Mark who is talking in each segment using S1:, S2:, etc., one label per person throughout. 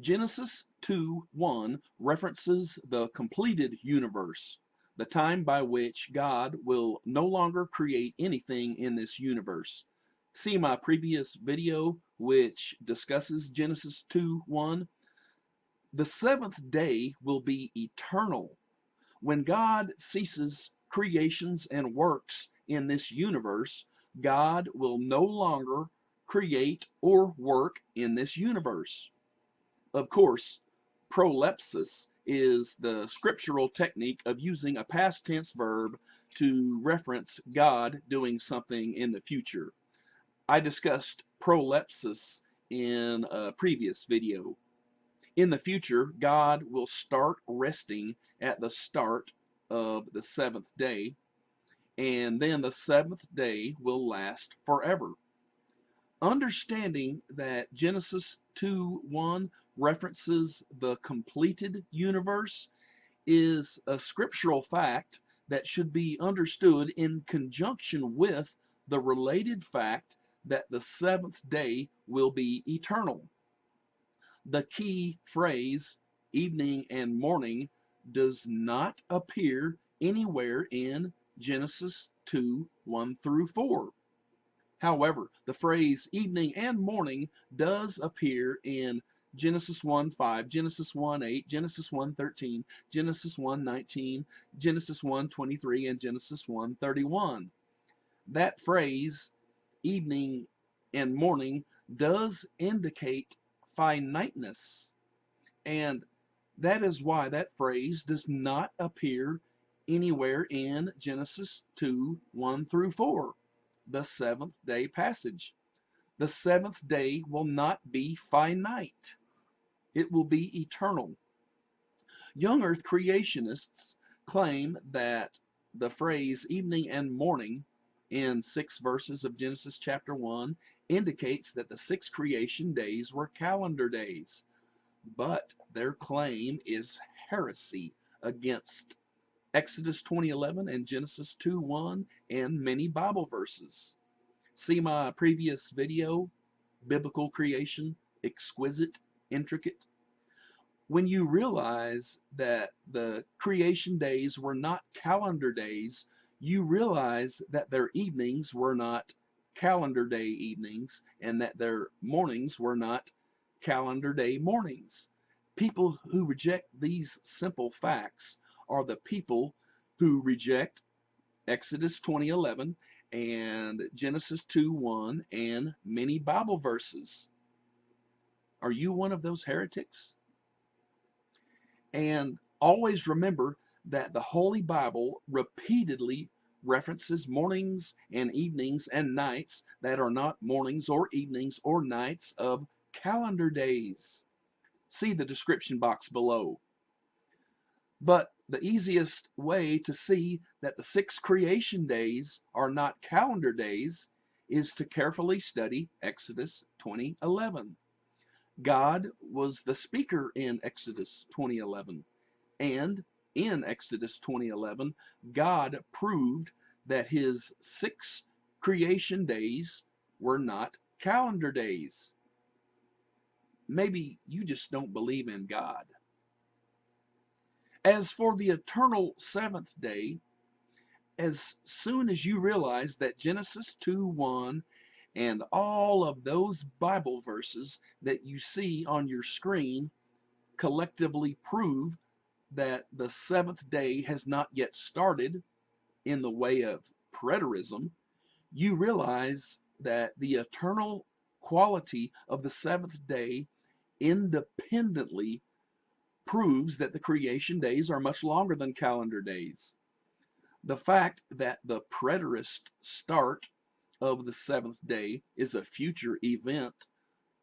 S1: Genesis 2:1 references the completed universe, the time by which God will no longer create anything in this universe. See my previous video, which discusses Genesis 2:1. The seventh day will be eternal. When God ceases creations and works in this universe, God will no longer create or work in this universe. Of course, prolepsis is the scriptural technique of using a past tense verb to reference God doing something in the future. I discussed prolepsis in a previous video. In the future, God will start resting at the start of the seventh day, and then the seventh day will last forever. Understanding that Genesis 2:1 references the completed universe is a scriptural fact that should be understood in conjunction with the related fact that the seventh day will be eternal. The key phrase, evening and morning, does not appear anywhere in Genesis 2:1 through 4. However, the phrase evening and morning does appear in Genesis 1:5, Genesis 1:8, Genesis 1:13, Genesis 1:19, Genesis 1:23, and Genesis 1:31. That phrase, evening and morning, does indicate finiteness, and that is why that phrase does not appear anywhere in Genesis 2:1 through 4, the seventh day passage. The seventh day will not be finite, it will be eternal. Young earth creationists claim that the phrase evening and morning in 6 verses of Genesis chapter 1 indicates that the 6 creation days were calendar days. But their claim is heresy against Exodus 20:11 and Genesis 2:1 and many Bible verses. See my previous video, Biblical Creation, Exquisite, Intricate. When you realize that the creation days were not calendar days, you realize that their evenings were not calendar day evenings and that their mornings were not calendar day mornings. People who reject these simple facts are the people who reject Exodus 20:11 and Genesis 2:1 and many Bible verses. Are you one of those heretics? And always remember that the Holy Bible repeatedly references mornings and evenings and nights that are not mornings or evenings or nights of calendar days. See the description box below. But the easiest way to see that the 6 creation days are not calendar days is to carefully study Exodus 20:11. God was the speaker in Exodus 20:11, and in Exodus 20:11, God proved that his 6 creation days were not calendar days. Maybe you just don't believe in God. As for the eternal seventh day, as soon as you realize that Genesis 2:1 and all of those Bible verses that you see on your screen collectively prove that the seventh day has not yet started in the way of preterism, you realize that the eternal quality of the seventh day independently proves that the creation days are much longer than calendar days. The fact that the preterist start of the seventh day is a future event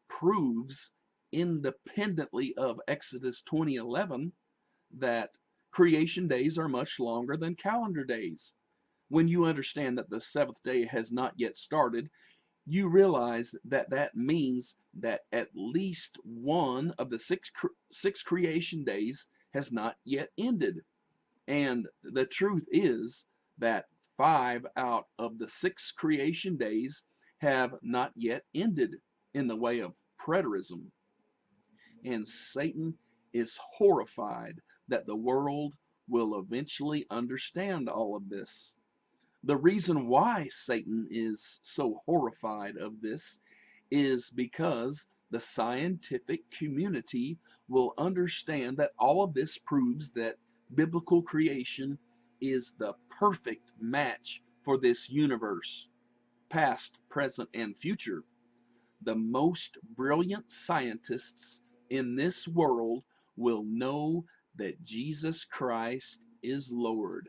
S1: proves, independently of Exodus 20:11, that creation days are much longer than calendar days. When you understand that the seventh day has not yet started, you realize that that means that at least one of the six creation days has not yet ended. And the truth is that 5 out of the 6 creation days have not yet ended in the way of preterism. and Satan is horrified that the world will eventually understand all of this. The reason why Satan is so horrified of this is because the scientific community will understand that all of this proves that biblical creation is the perfect match for this universe, past, present, and future. The most brilliant scientists in this world will know that Jesus Christ is Lord.